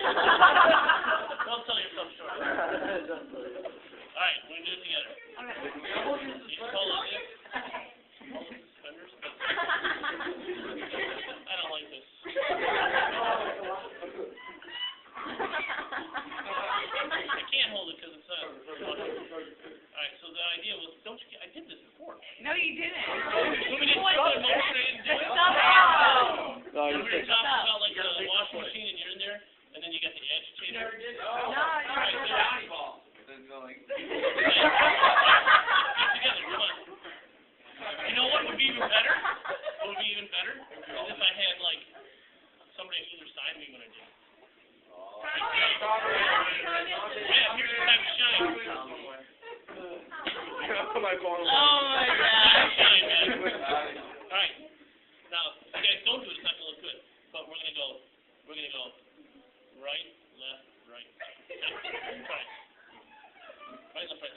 Don't sell yourself short. Alright, we're going to do it together. You can call it this. Call it suspenders. I don't like this. I can't hold it because it's not. Alright, so the idea was, I did this before. No, you didn't. When we did slow motion, I didn't do it. Stop We were talking about like the washing machine and you're in there, and then you got the agitator. No, Alright, you're get together, come on. You know what would be even better? What would be even better? Is if I had like somebody on either side of me when I did it. Yeah, here's the time to shine. Oh my God. Shine, man. Alright. Now, if you guys don't do it, it's not gonna look good. But we're gonna go right, left, right. Okay. Try it. Right, left, right.